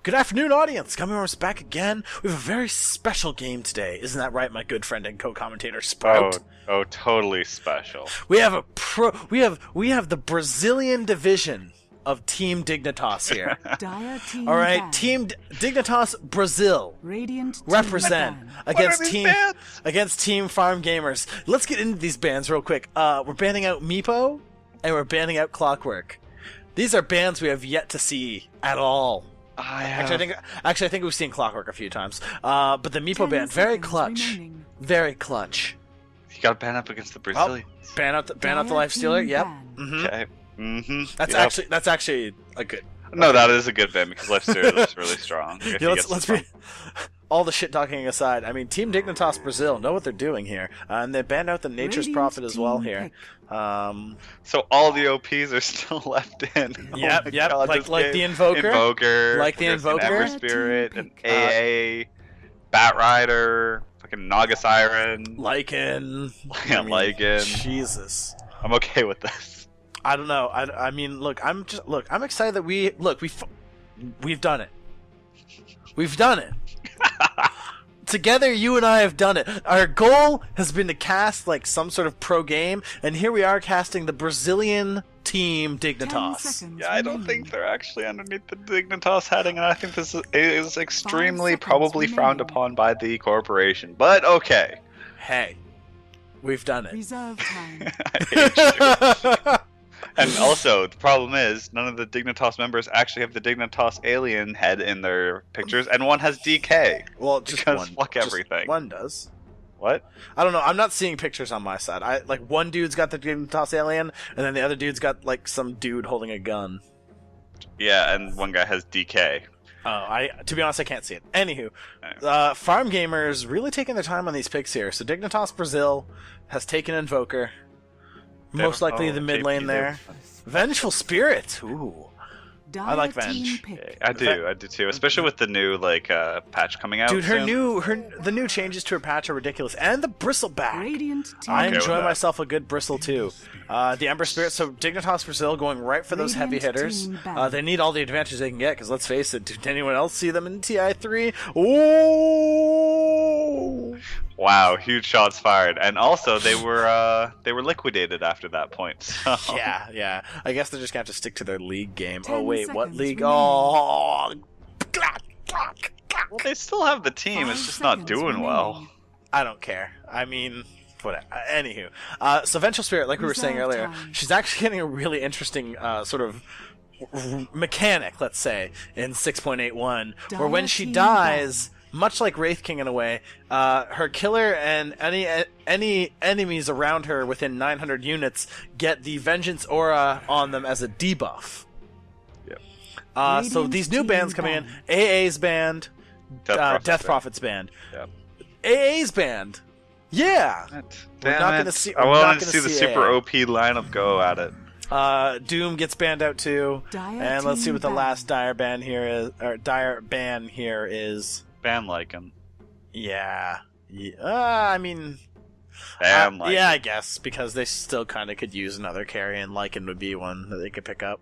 Good afternoon, audience. Coming back again. We have a very special game today. Isn't that right, my good friend and co-commentator Sproutt? Oh, totally special. We have we have the Brazilian division of Team Dignitas here. All right, Team Dignitas Brazil represent against Team Farm Gamers. Let's get into these bans real quick. We're banning out Meepo and we're banning out Clockwork. These are bands we have yet to see at all. Actually, I think we've seen Clockwork a few times. But the Meepo band, very clutch. Remaining. Very clutch. You got to ban up against the Brazilians. Ban out the Life Stealer. Yep. Okay. That's actually a good. No, that is a good ban because Life Stealer is really strong. Let's be. All the shit talking aside, I mean, Team Dignitas Brazil know what they're doing here, and they banned out the Nature's Prophet as well here. So all the OPs are still left in. Yep, God, like the Invoker, like the Invoker, Ever Spirit, and AA, Bat Rider, fucking Naga Siren, Lycan. Lycan. Jesus, I'm okay with this. I don't know. I mean, I'm excited that we've done it. We've done it. Together, you and I have done it. Our goal has been to cast like some sort of pro game, and here we are casting the Brazilian Team Dignitas. Yeah, I don't think they're actually underneath the Dignitas heading, and I think this is extremely probably frowned upon by the corporation. But okay. Hey, we've done it. Reserve time. I hate you. And also, the problem is, none of the Dignitas members actually have the Dignitas alien head in their pictures, and one has DK. Well, just because one. Fuck everything. One does. What? I don't know. I'm not seeing pictures on my side. One dude's got the Dignitas alien, and then the other dude's got like some dude holding a gun. Yeah, and one guy has DK. Oh, to be honest, I can't see it. Anywho, Farm Gamers really taking their time on these picks here. So Dignitas Brazil has taken Invoker. Most likely the mid lane there. Vengeful Spirit. Ooh. I like Venge. I do too. Especially with the new patch coming out. Dude, soon. the new changes to her patch are ridiculous. And the Bristleback. Radiant I Okay enjoy with that. myself a good bristle too. The Ember Spirit, so Dignitas Brazil going right for those heavy Radiant hitters. team battle. They need all the advantages they can get, because let's face it, did anyone else see them in TI3? Oh! Wow, huge shots fired. And also they were liquidated after that point. So. Yeah. I guess they're just gonna have to stick to their league game. 10 Oh wait, what seconds league? remaining. Oh! Well, they still have the team, it's 5 just not seconds doing well. remaining. I don't care. I mean, whatever. Anywho, so Vengeful Spirit, like we were saying Reserve earlier, time. she's actually getting a really interesting sort of mechanic, let's say, in 6.81, where when she Dire team dies, much like Wraith King in a way, her killer and any enemies around her within 900 units get the Vengeance aura on them as a debuff. Yep. So Radiant these new team bands coming in, banned. AA's banned, Death Death Prophet's Prophet's banned. Yep. AA's banned. Yeah. Damn not it. gonna see- I we're want not to gonna see the see super AA. OP lineup go at it. Doom gets banned out too. Dire And let's see team what the banned. last dire ban here is. Ban Lycan. Yeah. I mean, Ban Lycan. yeah, I guess, because they still kind of could use another carry, and Lycan would be one that they could pick up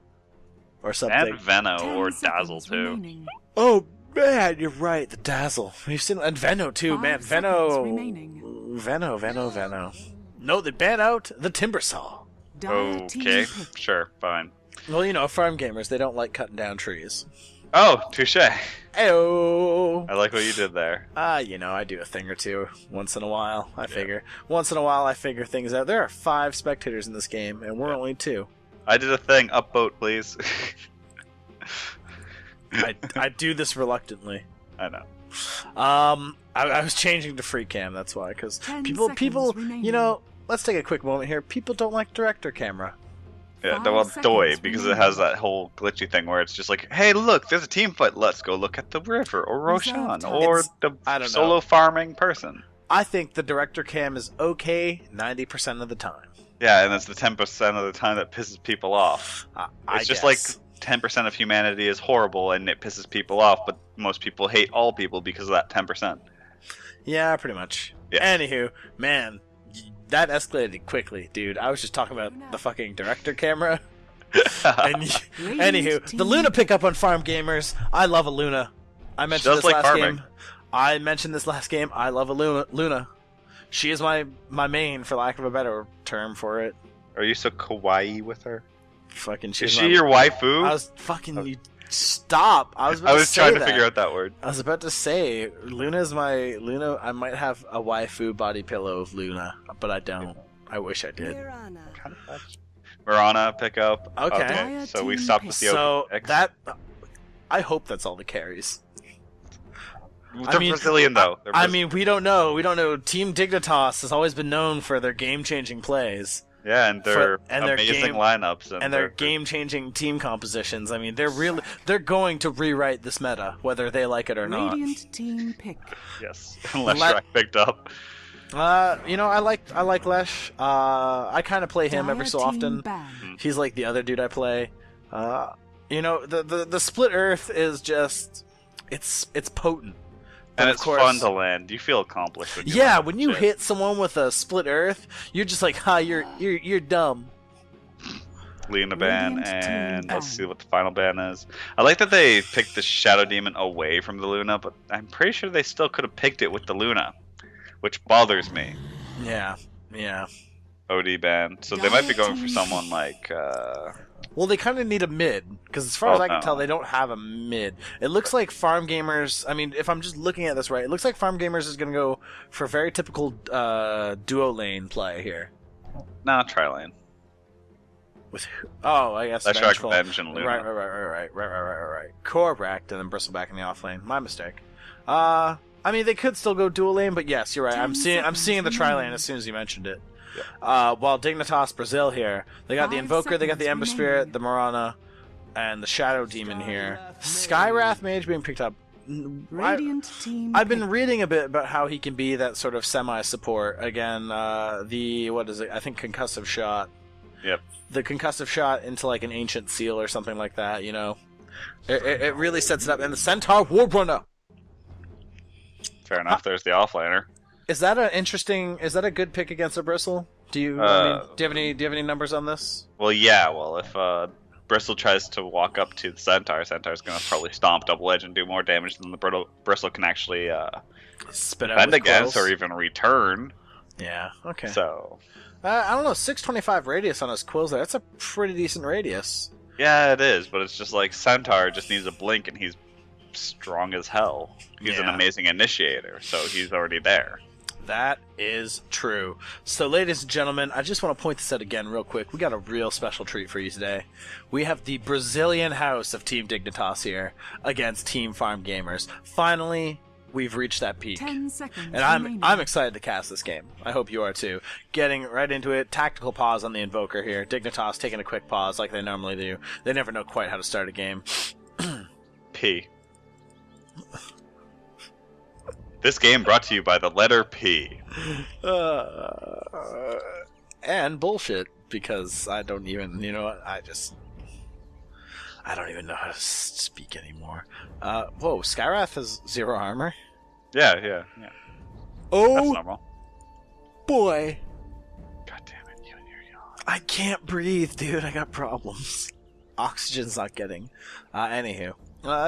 or something. And Veno 10 or seconds Dazzle too. remaining. Oh man, you're right. The Dazzle. We've seen, and Veno too, 5 man. seconds remaining. Veno. No, they ban out the Timbersaw. Dire team Okay, pick. sure, fine. Well, farm gamers, they don't like cutting down trees. Oh, touche. Ayo. I like what you did there. I do a thing or two once in a while. I figure things out. There are 5 spectators in this game, and we're only 2. I did a thing. Upvote, please. I do this reluctantly. I know. I was changing to free cam. That's why, because 10 people, seconds remaining. let's take a quick moment here. People don't like director camera. Yeah, 5 well, seconds Doi, because it remaining. has that whole glitchy thing where it's just like, hey, look, there's a team fight. Let's go look at the river, or Reserve Roshan, time. or I the don't solo know. farming person. I think the director cam is okay 90% of the time. Yeah, and it's the 10% of the time that pisses people off. I It's just guess. like 10% of humanity is horrible and it pisses people off, but most people hate all people because of that 10%. Yeah, pretty much. Yeah. Anywho, man, that escalated quickly, dude. I was just talking about the fucking director camera. And Radiant anywho, team the Luna pickup on Farm Gamers. I love a Luna. I mentioned does this like last farming. game. I mentioned this last game. I love a Luna. She is my main, for lack of a better term for it. Are you so kawaii with her? Fucking. Is she your waifu? I was fucking. You stop. I was trying to figure out that word. I was about to say Luna's my Luna. I might have a waifu body pillow of Luna, but I don't. I wish I did. Mirana pick up. Okay. So we stopped with the So X. that. I hope that's all the carries. They're Brazilian though. I mean, we don't know. We don't know. Team Dignitas has always been known for their game-changing plays. Yeah, and their amazing lineups and their game-changing team compositions. I mean, they're going to rewrite this meta, whether they like it or not. Radiant team pick. Yes, unless Shrek picked up. I like Lesh. I kind of play him every so Dire often. team ban. He's like the other dude I play. The split Earth is just it's potent. And of it's course, fun to land. You feel accomplished when you yeah, land when you shit. hit someone with a split Earth, you're just like, "Ha, you're dumb." Luna ban, Radiant and team let's ban. see what the final ban is. I like that they picked the Shadow Demon away from the Luna, but I'm pretty sure they still could have picked it with the Luna, which bothers me. Yeah. OD ban. So they might be going for someone like... Well, they kind of need a mid, because as far as I can no. tell, they don't have a mid. It looks like Farm Gamers... I mean, if I'm just looking at this right, it looks like Farm Gamers is going to go for very typical duo lane play here. No, Tri-Lane. With who? Oh, I guess That's Vengeful. Venge and Luna. Right. Correct, and then Bristle back in the off lane. My mistake. I mean, they could still go dual lane, but yes, you're right. I'm 10 seeing seconds the tri lane remaining. as soon as you mentioned it. While Dignitas Brazil here, they got the 5 Invoker, they got the Ember seconds Spirit, remaining. the Marana, and the Shadow Demon here. Skywrath Mage being picked up. Radiant team I've been pick. reading a bit about how he can be that sort of semi-support. Again, what is it? I think Concussive Shot. Yep. The Concussive Shot into like an Ancient Seal or something like that, you know? It really sets it up. And the Centaur Warbrunner! Fair enough. There's the offlaner. Is that a good pick against a Bristle? Do you have any numbers on this? Well, yeah. Well, if Bristle tries to walk up to the Centaur's going to probably stomp double edge and do more damage than the Bristle can actually Spit out defend with against quills? or even return. Yeah, okay. So I don't know, 625 radius on his quills there. That's a pretty decent radius. yeah, it is. But it's just like Centaur just needs a blink and he's strong as hell. He's an Yeah. amazing initiator, so he's already there. That is true. So, ladies and gentlemen, I just want to point this out again real quick. We got a real special treat for you today. We have the Brazilian house of Team Dignitas here against Team Farm Gamers. Finally, we've reached that peak. 10 seconds And remaining. I'm excited to cast this game. I hope you are too. Getting right into it. Tactical pause on the Invoker here. Dignitas taking a quick pause like they normally do. They never know quite how to start a game. P. This game brought to you by the letter P. And bullshit, because I don't even, you know what, I don't even know how to speak anymore. Whoa, Skywrath has 0 armor? Yeah. That's Oh normal. boy, God damn it, you and your yawn. I can't breathe, dude, I got problems. Oxygen's not getting. Anywho.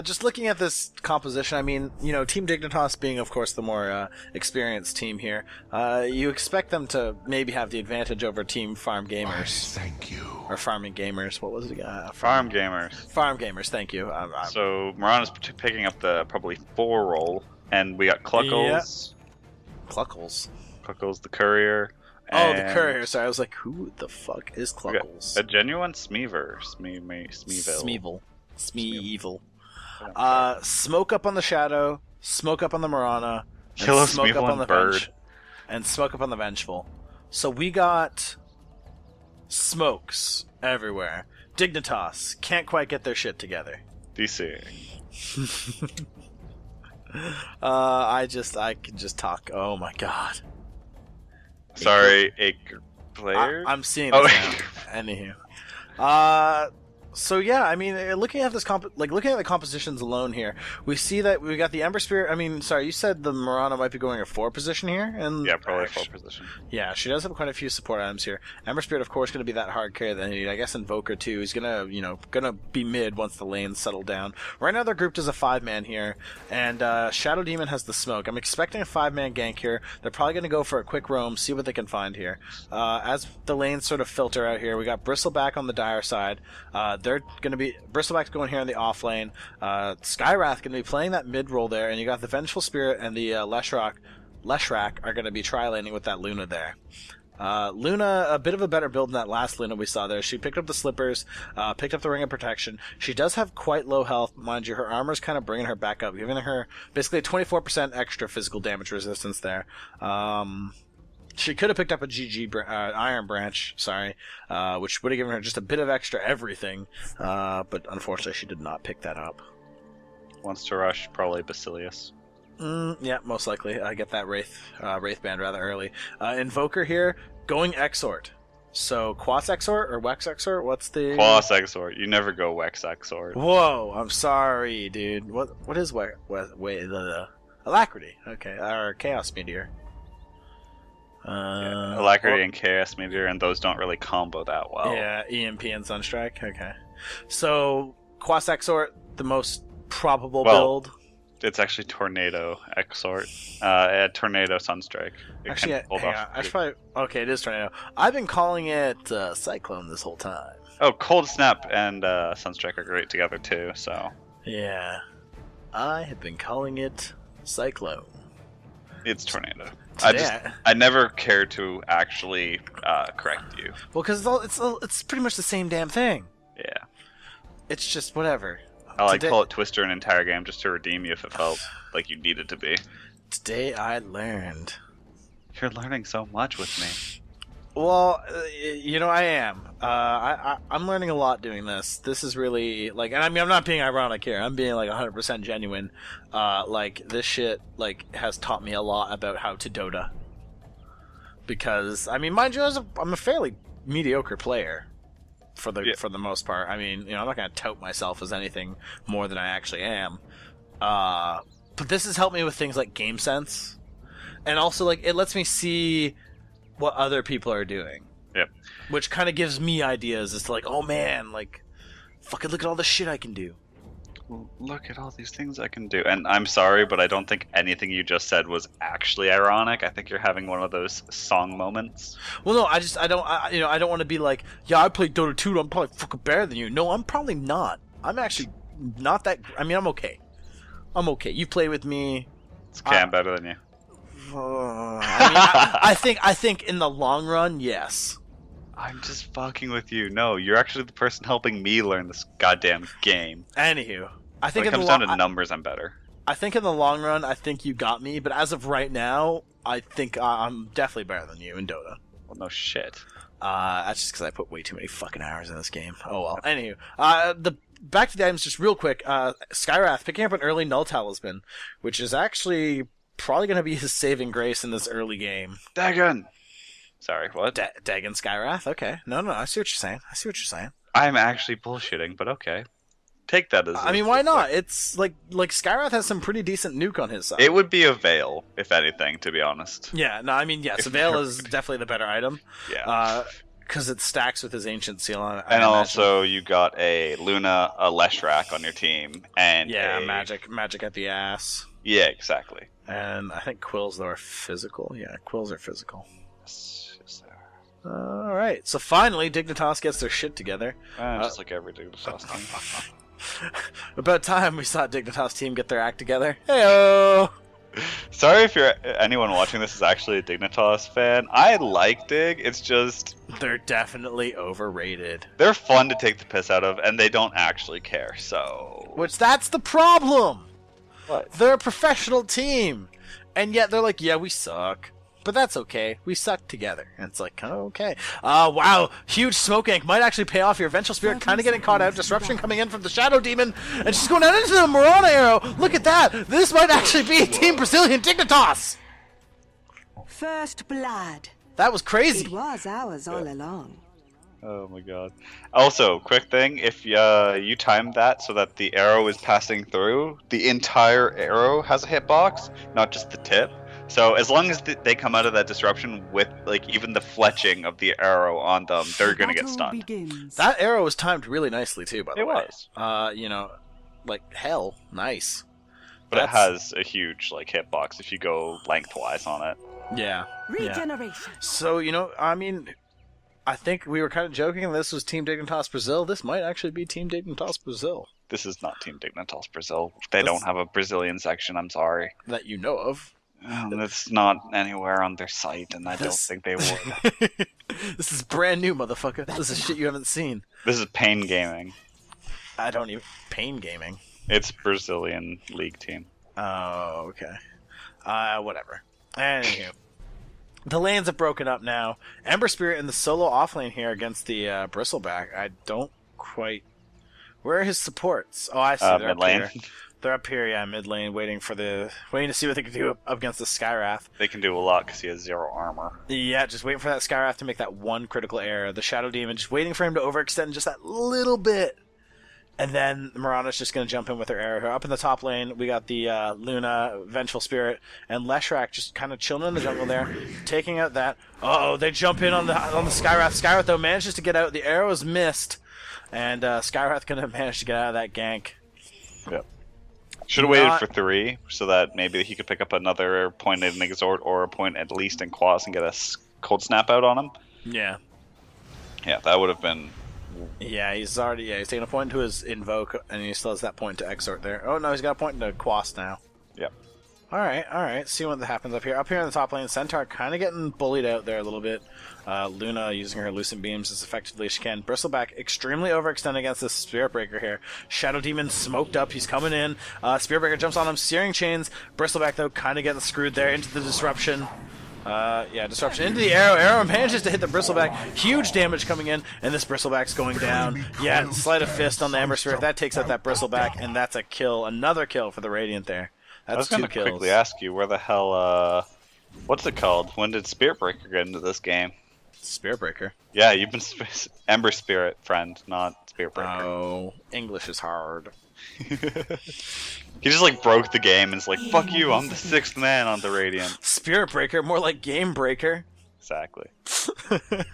Just looking at this composition, I mean, you know, Team Dignitas being, of course, the more experienced team here, you expect them to maybe have the advantage over Team Farm Gamers. Thank you. Or Farming Gamers, what was it? Farm gamers. Farm Gamers, thank you. So Marana's picking up the probably 4 roll, and we got Cluckles. Cluckles. Cluckles the courier. Oh, the and courier. Sorry, I was like, who the fuck is we got Cluckles? a genuine Smeever. Smeeville. Smeevil. Smoke up on the Shadow, smoke up on the Marana, and Kill a smoke up Smeevil on the and Bird. Venge, and smoke up on the Vengeful. So we got smokes everywhere. Dignitas can't quite get their shit together. DC. I can just talk. Oh my god. Sorry, Acre players? I'm seeing Oh, this now. Anywho. So yeah, I mean, looking at this looking at the compositions alone here, we see that we got the Ember Spirit. I mean, sorry, you said the Mirana might be going a 4 position here, and Yeah, probably a 4 position. Yeah, she does have quite a few support items here. Ember Spirit, of course, going to be that hard carry that they need. I guess Invoker too. He's gonna be mid once the lanes settle down. Right now, they're grouped as a 5-man here, and Shadow Demon has the smoke. I'm expecting a 5-man gank here. They're probably gonna go for a quick roam, see what they can find here. As the lanes sort of filter out here, we got Bristleback on the Dire side. They're going to be Bristleback's going here in the off lane. Skywrath going to be playing that mid role there, and you got the Vengeful Spirit and the Leshrac are going to be tri-laning with that Luna there. Luna, a bit of a better build than that last Luna we saw there. She picked up the slippers, picked up the Ring of Protection. She does have quite low health, mind you. Her armor's kind of bringing her back up, giving her basically a 24% extra physical damage resistance there. She could have picked up a Iron Branch, which would have given her just a bit of extra everything, but unfortunately she did not pick that up. Wants to rush, probably Basilius. Yeah, most likely. I get that Wraith band rather early. Invoker here, going Exort. So, Quas Exort or Wex Exort? What's the... Quas Exort. You never go Wex Exort. Whoa, I'm sorry, dude. What is the Alacrity? Okay, or Chaos Meteor. Alacrity and Chaos Meteor, and those don't really combo that well. Yeah, EMP and Sunstrike. Okay. So, Quas Exort, the most probable build. It's actually Tornado Exort. Tornado Sunstrike. Okay, it is Tornado. I've been calling it Cyclone this whole time. Oh, Cold Snap and Sunstrike are great together too, so... Yeah. I have been calling it Cyclone. It's Tornado. I never care to actually correct you. Well, because it's pretty much the same damn thing. Yeah. It's just whatever. I call it Twister an entire game just to redeem you if it felt like you needed to be. Today I learned. You're learning so much with me. Well, I am. I'm learning a lot doing this. This is really, and I mean, I'm not being ironic here. I'm being, 100% genuine. This shit, has taught me a lot about how to Dota. Because, I mean, mind you, I'm a fairly mediocre player. For the most part. I mean, I'm not going to tout myself as anything more than I actually am. But this has helped me with things like game sense. And also, it lets me see what other people are doing. Yep. Which kind of gives me ideas as to oh man, fucking look at all the shit I can do. Look at all these things I can do. And I'm sorry, but I don't think anything you just said was actually ironic. I think you're having one of those song moments. Well, no, I don't want to be yeah, I played Dota 2, I'm probably fucking better than you. No, I'm probably not. I'm actually not that... I mean, I'm okay. You play with me. It's okay, I'm better than you. I think in the long run, yes. I'm just fucking with you. No, you're actually the person helping me learn this goddamn game. Anywho, I think when it comes down to numbers, I'm better. I think in the long run, I think you got me, but as of right now, I think I'm definitely better than you in Dota. Well, no shit. That's just because I put way too many fucking hours in this game. Oh well. Anywho, back to the items just real quick. Skywrath picking up an early Null Talisman, which is actually probably going to be his saving grace in this early game. Dagon! Sorry, what? Dagon Skywrath? Okay. No, I see what you're saying. I'm actually bullshitting, but okay. Take that as... I mean, why not? It's like Skywrath has some pretty decent nuke on his side. It would be a Veil, if anything, to be honest. Yeah, no, I mean, yes, a Veil is definitely the better item. Yeah. Because it stacks with his Ancient Seal on it. And also, you got a Luna, a Leshrac on your team, and magic at the ass. Yeah, exactly. And I think Quills, though, are physical. Yeah, Quills are physical. Alright, so finally Dignitas gets their shit together. Just like every Dignitas team. About time we saw Dignitas team get their act together. Heyo! Sorry if anyone watching this is actually a Dignitas fan. I like Dig, it's just... They're definitely overrated. They're fun to take the piss out of, and they don't actually care, so... That's the problem! What? They're a professional team! And yet they're like, yeah, we suck. But that's okay. We suck together. And it's okay. Wow. Huge smoke gank might actually pay off your Vengeful Spirit. Kind of getting caught out. Disruption coming in from the Shadow Demon. And she's going down into the Mirana arrow. Look at that. This might actually be Team Brazilian Dignitas. First blood. That was crazy. It was ours all along. Oh my god. Also, quick thing, if you time that so that the arrow is passing through, the entire arrow has a hitbox, not just the tip. So as long as they come out of that disruption with like even the fletching of the arrow on them, they're gonna get stunned. That arrow was timed really nicely too, by the way. It was. You know, like hell, nice. But it has a huge like hitbox if you go lengthwise on it. Yeah. Regeneration. Yeah. So, you know, I mean, I think we were kind of joking this was Team Dignitas Brazil. This might actually be Team Dignitas Brazil. This is not Team Dignitas Brazil. They don't have a Brazilian section, I'm sorry. That you know of. It's not anywhere on their site, and I don't think they would. This is brand new, motherfucker. This is shit you haven't seen. This is Pain Gaming. I don't even... Pain Gaming? It's Brazilian league team. Oh, okay. Whatever. Anywho. The lanes have broken up now. Ember Spirit in the solo offlane here against the Bristleback. I don't quite... Where are his supports? Oh, I see. They're mid lane. up here. They're up here, yeah, mid lane, waiting to see what they can do up against the Skywrath. They can do a lot because he has 0 armor. Yeah, just waiting for that Skywrath to make that one critical error. The Shadow Demon just waiting for him to overextend just that little bit. And then Mirana's just going to jump in with her arrow. Up in the top lane, we got the Luna, Vengeful Spirit, and Leshrac just kind of chilling in the jungle there, taking out that. Uh-oh, they jump in on the Skywrath. Skywrath, though, manages to get out. The arrow is missed, and Skywrath going to manage to get out of that gank. Yep. Should have waited for 3, so that maybe he could pick up another point in Exhort or a point at least in Quas and get a Cold Snap out on him. Yeah. Yeah, that would have been... Yeah, he's taking a point to his Invoke, and he still has that point to Exhort there. Oh, no, he's got a point to Quas now. Yep. Alright. See what happens up here. Up here in the top lane, Centaur kind of getting bullied out there a little bit. Luna using her Lucent Beams as effectively as she can. Bristleback extremely overextended against this Spirit Breaker here. Shadow Demon smoked up. He's coming in. Spirit Breaker jumps on him. Searing Chains. Bristleback, though, kind of getting screwed there into the Disruption. Disruption into the arrow. Arrow manages to hit the Bristleback. Huge damage coming in, and this Bristleback's going down. Yeah, Sleight of Fist on the Ember Spirit. That takes out that Bristleback, and that's a kill. Another kill for the Radiant there. That's 2 kills. I was going to quickly ask you, where the hell, what's it called? When did Spirit Breaker get into this game? Spirit Breaker? Yeah, you've been Ember Spirit, friend, not Spirit Breaker. Oh, English is hard. He just like broke the game and is like, fuck you, I'm the 6th man on the Radiant. Spirit Breaker, more like Game Breaker. Exactly.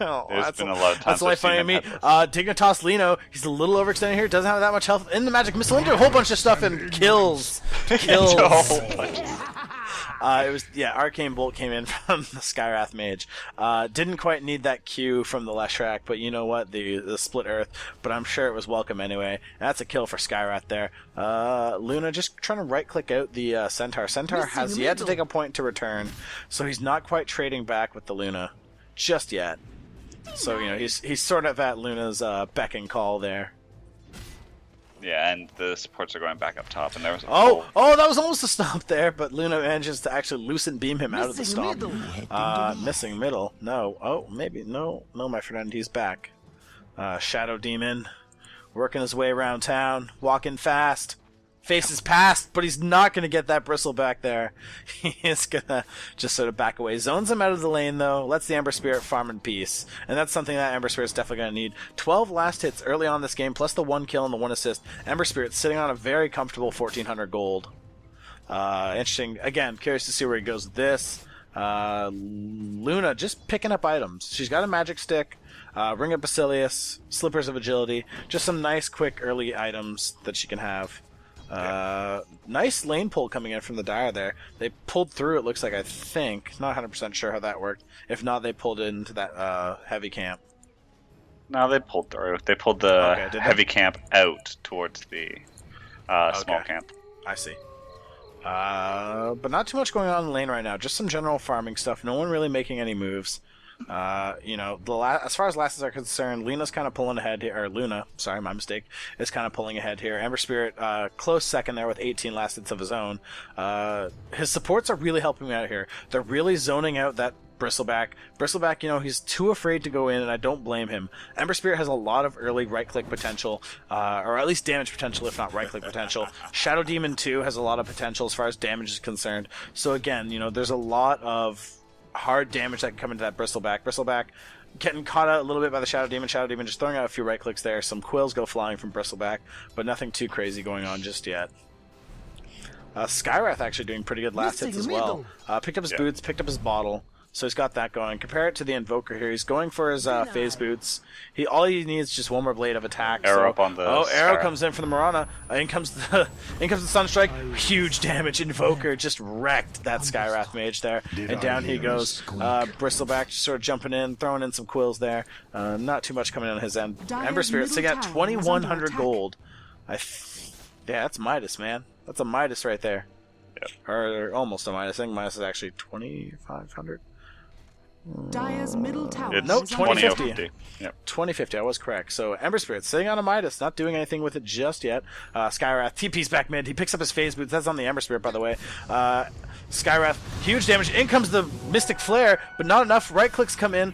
Oh, There's been a lot of times. That's only funny to me. Dignitas Lino, he's a little overextended here, doesn't have that much health. In the Magic Missile into a whole bunch of stuff and kills. Kills. A whole bunch. Arcane Bolt came in from the Skywrath Mage. Didn't quite need that Q from the Leshrac, but you know what? The Split Earth. But I'm sure it was welcome anyway. And that's a kill for Skywrath there. Luna just trying to right-click out the Centaur. Centaur has yet to take a point to return, so he's not quite trading back with the Luna just yet. So, you know, he's sort of at Luna's beck and call there. Yeah, and the supports are going back up top, and there was a that was almost a stomp there, but Luna manages to actually Lucent Beam him out of the stomp. Missing middle. No. Oh, maybe. No, my friend, he's back. Shadow Demon, working his way around town, walking fast. Faces past, but he's not going to get that bristle back there. He is going to just sort of back away. Zones him out of the lane, though. Lets the Ember Spirit farm in peace. And that's something that Ember Spirit's definitely going to need. 12 last hits early on this game, plus the 1 kill and the 1 assist. Ember Spirit sitting on a very comfortable 1,400 gold. Interesting. Again, curious to see where he goes with this. Luna just picking up items. She's got a magic stick, Ring of Basilius, Slippers of Agility. Just some nice, quick, early items that she can have. Nice lane pull coming in from the Dire there. They pulled through, it looks like, I think. Not 100% sure how that worked. If not, they pulled into that heavy camp. No, they pulled through. They pulled the heavy camp out towards the small camp. I see. But not too much going on in the lane right now. Just some general farming stuff. No one really making any moves. As far as lasses are concerned, Luna's kind of pulling ahead here, or Luna, sorry, my mistake, is kind of pulling ahead here. Ember Spirit, close second there with 18 last hits of his own. His supports are really helping me out here. They're really zoning out that Bristleback. Bristleback, he's too afraid to go in, and I don't blame him. Ember Spirit has a lot of early right-click potential, or at least damage potential, if not right-click potential. Shadow Demon, too, has a lot of potential as far as damage is concerned. So again, there's a lot of hard damage that can come into that Bristleback. Bristleback getting caught out a little bit by the Shadow Demon. Shadow Demon just throwing out a few right clicks there. Some quills go flying from Bristleback, but nothing too crazy going on just yet. Skywrath actually doing pretty good last hits as well. Picked up his boots, picked up his bottle. So he's got that going. Compare it to the Invoker here. He's going for his phase boots. All he needs is just one more blade of attack. Arrow up on the arrow comes in from the Marana. In comes the Sunstrike. Huge damage. Invoker just wrecked that Skywrath Mage there. And down he goes. Bristleback just sort of jumping in, throwing in some quills there. Not too much coming on his end. Ember Spirit sitting at 2,100 gold. Yeah, that's Midas, man. That's a Midas right there. Yep. Or almost a Midas. I think Midas is actually 2,500. Dire's middle tower. It's Nope, 2050. Yep. 2050, I was correct. So Ember Spirit sitting on a Midas, not doing anything with it just yet. Skywrath, TP's back mid. He picks up his phase boots. That's on the Ember Spirit, by the way. Skywrath, huge damage. In comes the Mystic Flare, but not enough. Right clicks come in.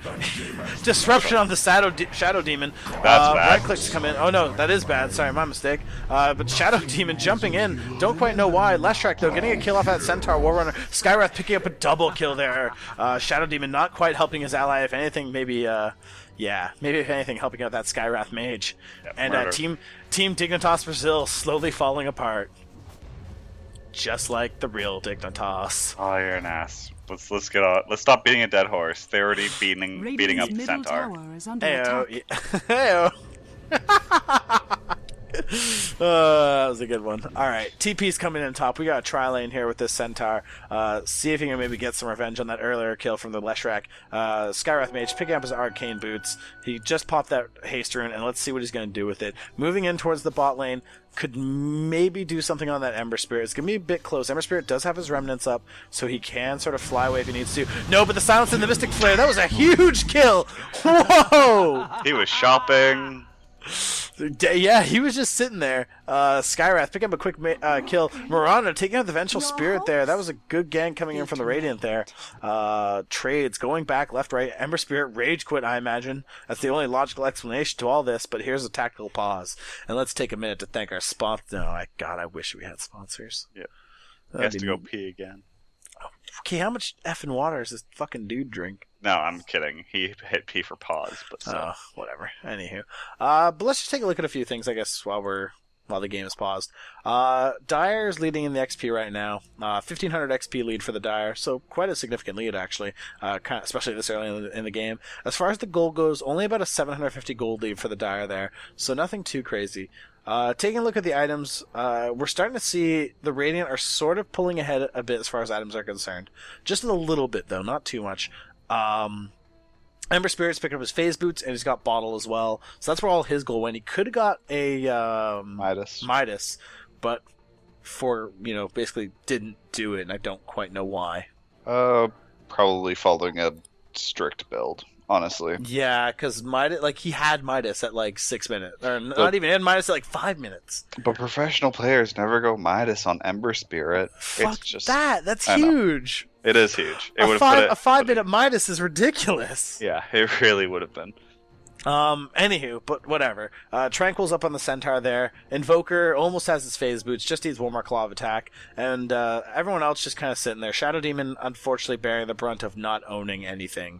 Disruption on the Shadow Demon. That's bad. Right clicks come in. Oh no, that is bad. Sorry, my mistake. But Shadow Demon jumping in. Don't quite know why. Leshrac, though, getting a kill off that Centaur Warrunner. Skywrath picking up a double kill there. Shadow Demon not quite helping his ally. If anything, maybe if anything, helping out that Skywrath Mage. Yep, And Team Dignitas Brazil slowly falling apart. Just like the real Dignitas. Oh, you're an ass. Let's get on. Let's stop beating a dead horse. They're already beating up the Centaur. Heyo. Heyo. That was a good one. Alright, TP's coming in top. We got a tri-lane here with this Centaur. See if he can maybe get some revenge on that earlier kill from the Leshrac. Skywrath Mage picking up his arcane boots. He just popped that haste rune, and let's see what he's going to do with it. Moving in towards the bot lane. Could maybe do something on that Ember Spirit. It's going to be a bit close. Ember Spirit does have his remnants up, so he can sort of fly away if he needs to. No, but the silence and the Mystic Flare, that was a huge kill! Whoa! He was shopping. Yeah, he was just sitting there. Skywrath pick up a quick kill. Marana taking out the Vengeful Spirit there. That was a good gang coming in from the Radiant there. Trades going back left, right. Ember Spirit rage quit, I imagine. That's the only logical explanation to all this, but here's a tactical pause. And let's take a minute to thank our sponsors. No, God, I wish we had sponsors. Yeah. He has to go pee again. Okay, how much effing water does this fucking dude drink? No, I'm kidding. He hit P for pause, but still. Oh, whatever. Anywho. But let's just take a look at a few things, I guess, while the game is paused. Dire's leading in the XP right now. 1,500 XP lead for the Dire, so quite a significant lead, actually, especially this early in the game. As far as the gold goes, only about a 750 gold lead for the Dire there, so nothing too crazy. Taking a look at the items, we're starting to see the Radiant are sort of pulling ahead a bit as far as items are concerned. Just a little bit, though, not too much. Ember Spirit's picking up his phase boots, and he's got bottle as well. So that's where all his gold went. He could have got a Midas, but basically didn't do it, and I don't quite know why. Probably following a strict build, honestly. Yeah, because Midas, he had Midas at 6 minutes, or not even. He had Midas at 5 minutes. But professional players never go Midas on Ember Spirit. Fuck it's just That's huge. It is huge. A 5-minute Midas is ridiculous. Yeah, it really would have been. Anywho, but whatever. Tranquil's up on the Centaur there. Invoker almost has his phase boots, just needs one more claw of attack. And everyone else just kind of sitting there. Shadow Demon, unfortunately, bearing the brunt of not owning anything.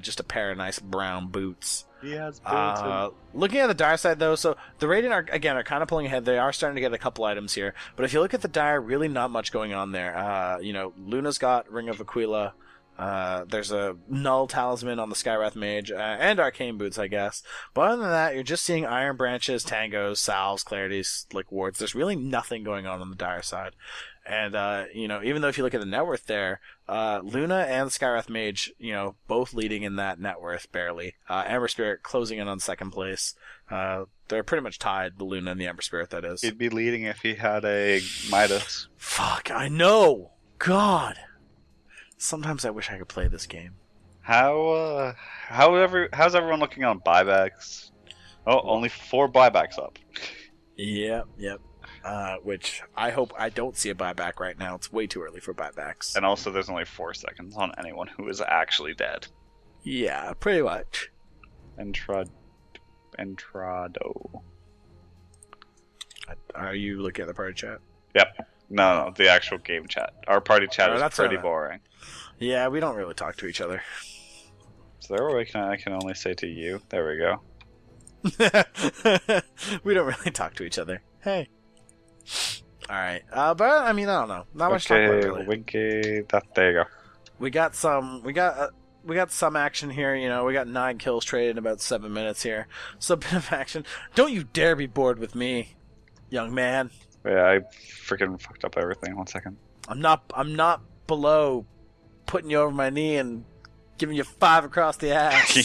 Just a pair of nice brown boots. He has boots. Looking at the Dire side, though, so the Radiant are kind of pulling ahead. They are starting to get a couple items here. But if you look at the Dire, really not much going on there. Luna's got Ring of Aquila. There's a Null Talisman on the Skywrath Mage, and Arcane Boots, I guess. But other than that, you're just seeing Iron Branches, Tangos, Salves, Clarities, wards. There's really nothing going on the Dire side. And, even though if you look at the net worth there, Luna and Skywrath Mage, both leading in that net worth, barely. Ember Spirit closing in on second place. They're pretty much tied, the Luna and the Ember Spirit, that is. He'd be leading if he had a Midas. Fuck, I know! God! Sometimes I wish I could play this game. How's everyone looking on buybacks? Oh, only 4 buybacks up. Yep. Which I hope I don't see a buyback right now. It's way too early for buybacks. And also, there's only 4 seconds on anyone who is actually dead. Yeah, pretty much. Entrado. Are you looking at the party chat? Yep. No, the actual game chat. Our party chat is pretty boring. Yeah, we don't really talk to each other. Is there a way I can only say to you? There we go. We don't really talk to each other. Hey. Alright. But, I mean, I don't know. Not much to talk about, really. Winky. There you go. We got some action here, you know. We got 9 kills traded in about 7 minutes here. So a bit of action. Don't you dare be bored with me, young man. Yeah, I freaking fucked up everything. 1 second. I'm not below putting you over my knee and giving you 5 across the ass.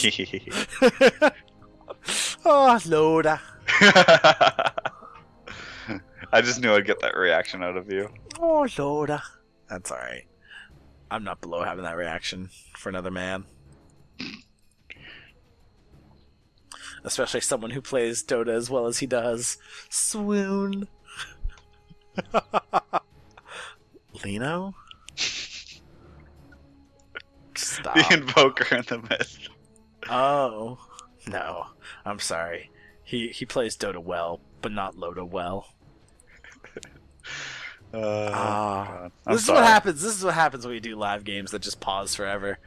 Oh, Loda. I just knew I'd get that reaction out of you. Oh, Loda. That's alright. I'm not below having that reaction for another man. Especially someone who plays Dota as well as he does. Swoon. Lino? Stop. The invoker in the mist. Oh. No. I'm sorry. He plays Dota well, but not Loda well. This is what happens. This is what happens when you do live games that just pause forever.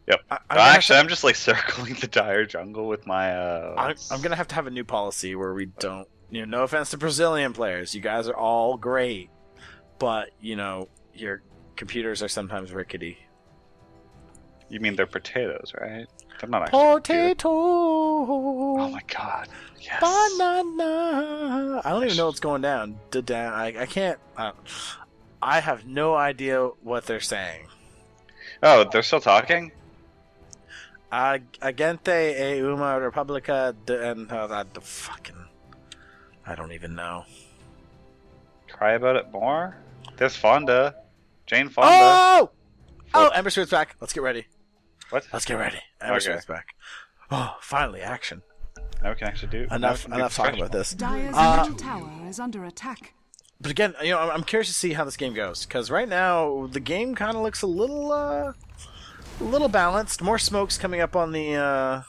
Yep. I'm just like circling the dire jungle with my. I'm gonna have to have a new policy where we don't. You know, no offense to Brazilian players, you guys are all great, but you know your computers are sometimes rickety. You mean they're potatoes, right? They're not potato. Oh my god. Yes. Banana. I don't even know what's going down. I can't. I have no idea what they're saying. Oh, they're still talking? Agente e uma repubblica and the fucking. I don't even know. Cry about it more? There's Fonda. Jane Fonda. Oh! Oh, Ember Spirit's back. Let's get ready. What? Let's get ready. Ember Spirit's back. Oh, finally, action. Now we can actually do enough talking about this. Dire's middle tower is under attack. But again, you know, I'm curious to see how this game goes because right now the game kind of looks a little balanced. More smokes coming up on the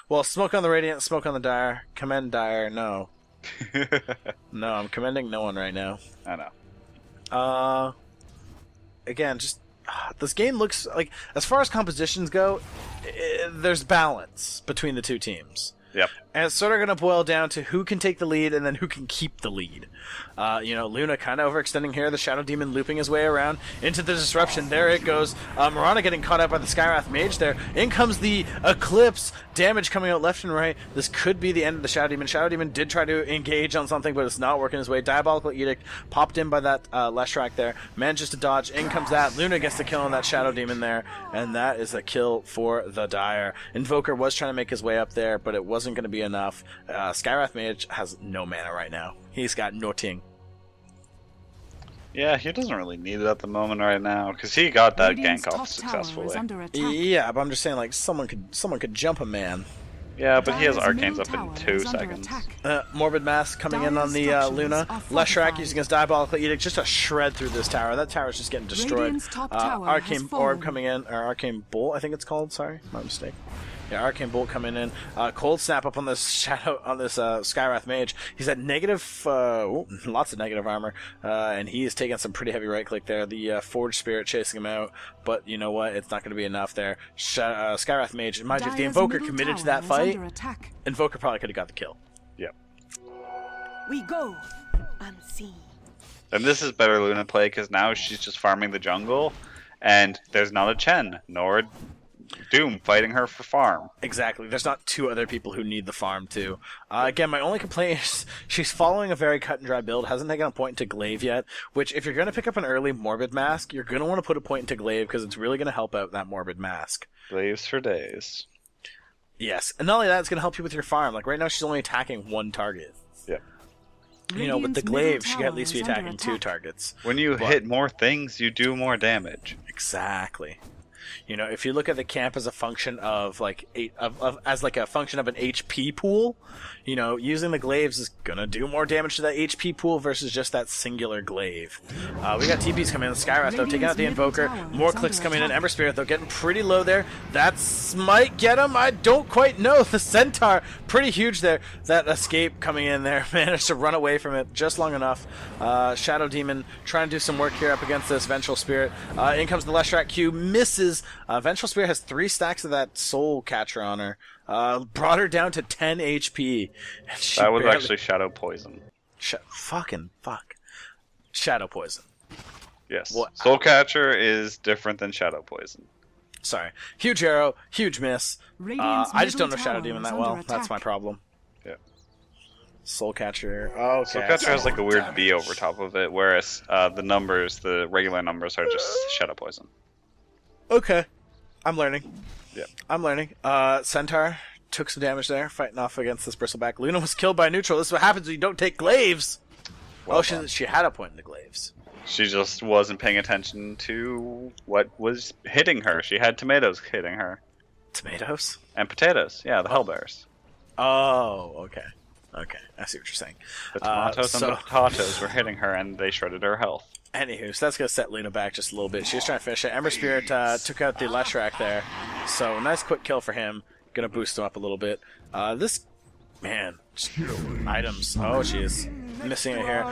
well, smoke on the Radiant, smoke on the Dire. Commend Dire. No. No, I'm commending no one right now. I know. Again, just this game looks like, as far as compositions go, there's balance between the two teams. Yep. And it's sort of going to boil down to who can take the lead and then who can keep the lead. You know, Luna kind of overextending here. The Shadow Demon looping his way around into the disruption. There it goes. Mirana getting caught out by the Skywrath Mage there. In comes the Eclipse. Damage coming out left and right. This could be the end of the Shadow Demon. Shadow Demon did try to engage on something, but it's not working his way. Diabolical Edict popped in by that Leshrac there. Manages to dodge. In comes that. Luna gets the kill on that Shadow Demon there. And that is a kill for the Dire. Invoker was trying to make his way up there, but it wasn't going to be enough. Skywrath Mage has no mana right now. He's got nothing. Yeah, he doesn't really need it at the moment right now because he got that gank off successfully. Yeah, but I'm just saying, like, someone could jump a man. Yeah, but he has arcanes up in 2 seconds. Morbid Mask coming in on the Luna. Leshrac using his Diabolical Edict just to shred through this tower. That tower is just getting destroyed. Arcane Orb coming in, or Arcane Bolt, I think it's called. Sorry, my mistake. Yeah, Arcane Bolt coming in. Cold Snap up on this Shadow, on this Skywrath Mage. He's at negative, lots of negative armor, and he is taking some pretty heavy right click there. The Forge Spirit chasing him out, but you know what? It's not going to be enough there. Skywrath Mage, mind you, if the Invoker committed to that fight, Invoker probably could have got the kill. Yep. We go unseen. And this is better Luna play because now she's just farming the jungle, and there's not a Chen nor Doom fighting her for farm. Exactly. There's not 2 other people who need the farm too. Again, my only complaint is she's following a very cut and dry build. Hasn't taken a point into Glaive yet. Which, if you're going to pick up an early Morbid Mask, you're going to want to put a point into Glaive because it's really going to help out that Morbid Mask. Glaives for days. Yes, and not only that, it's going to help you with your farm. Like right now, she's only attacking 1 target. Yeah. You know, with the Glaive, she can at least be attacking 2 targets. When you hit more things, you do more damage. Exactly. You know, if you look at the camp as a function of like as like a function of an HP pool, you know, using the glaives is gonna do more damage to that HP pool versus just that singular glaive. We got TPs coming in. Skywrath though taking out the Invoker. More clicks coming in. Ember Spirit though getting pretty low there. That might get him. I don't quite know. The Centaur pretty huge there. That escape coming in there managed to run away from it just long enough. Shadow Demon trying to do some work here up against this Vengeful Spirit. In comes the Leshrac Q, misses is Vengeful Spirit has 3 stacks of that Soul Catcher on her. Brought her down to 10 HP. That was actually Shadow Poison. Fucking fuck. Shadow Poison. Yes. Soul Catcher is different than Shadow Poison. Sorry. Huge arrow, huge miss. I just don't know Shadow Demon that well. That's my problem. Yeah. Soul Catcher. Oh, okay. Soul Catcher has like a weird B over top of it, whereas the regular numbers are just Shadow Poison. Okay. I'm learning. Yeah. I'm learning. Centaur took some damage there, fighting off against this Bristleback. Luna was killed by neutral. This is what happens when you don't take glaives. Well, she had a point in the glaives. She just wasn't paying attention to what was hitting her. She had tomatoes hitting her. Tomatoes? And potatoes. Yeah, the hellbears. Oh, okay. Okay, I see what you're saying. The tomatoes and the potatoes were hitting her, and they shredded her health. Anywho, so that's going to set Luna back just a little bit. She was trying to finish it. Ember Spirit took out the Leshrac there. So, nice quick kill for him. Going to boost him up a little bit. This... Man. Items. Oh, she is missing it here.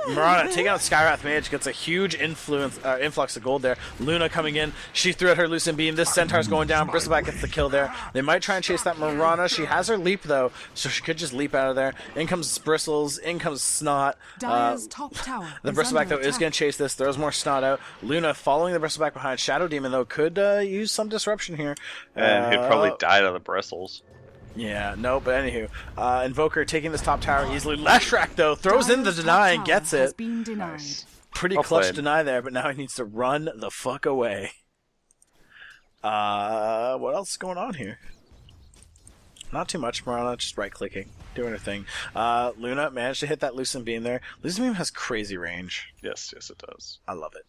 Mirana taking out Skywrath Mage, gets a huge influx of gold there. Luna coming in. She threw out her Lucent Beam. This Centaur's going down. Bristleback gets the kill there. They might try and chase that Mirana. She has her leap, though, so she could just leap out of there. In comes Bristles. In comes Snot. The Bristleback, though, is going to chase this. Throws more Snot out. Luna following the Bristleback behind. Shadow Demon, though, could use some disruption here. And he'd probably die to the Bristles. Yeah, no, but anywho. Invoker taking this top tower easily. Leshrac, though, throws in the deny and gets it. Nice. Pretty clutch deny there, but now he needs to run the fuck away. What else is going on here? Not too much, Mirana, just right-clicking, doing her thing. Luna managed to hit that Lucent Beam there. Lucent Beam has crazy range. Yes, it does. I love it.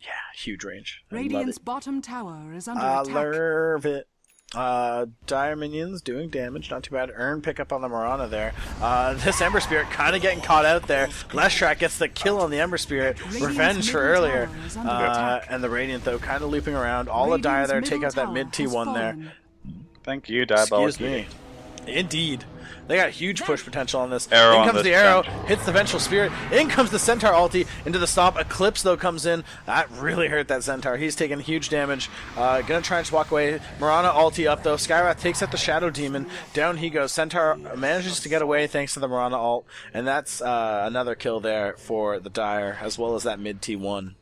Yeah, huge range. Radiant's bottom tower is under attack. I love it. Dire minions doing damage, not too bad. Earn pickup on the Mirana there. This Ember Spirit kind of getting caught out there. Leshrac gets the kill on the Ember Spirit. Revenge for earlier. And the Radiant, though, kind of looping around. All the Dire there, take out that mid T1 there. Thank you, Diabolic. Excuse me. Indeed. They got huge push potential on this. Arrow in comes the arrow, hits the Vengeful Spirit. In comes the Centaur ulti into the stomp. Eclipse, though, comes in. That really hurt that Centaur. He's taking huge damage. Gonna try and just walk away. Mirana ulti up, though. Skywrath takes out the Shadow Demon. Down he goes. Centaur manages to get away thanks to the Mirana ult. And that's another kill there for the Dire, as well as that mid T1.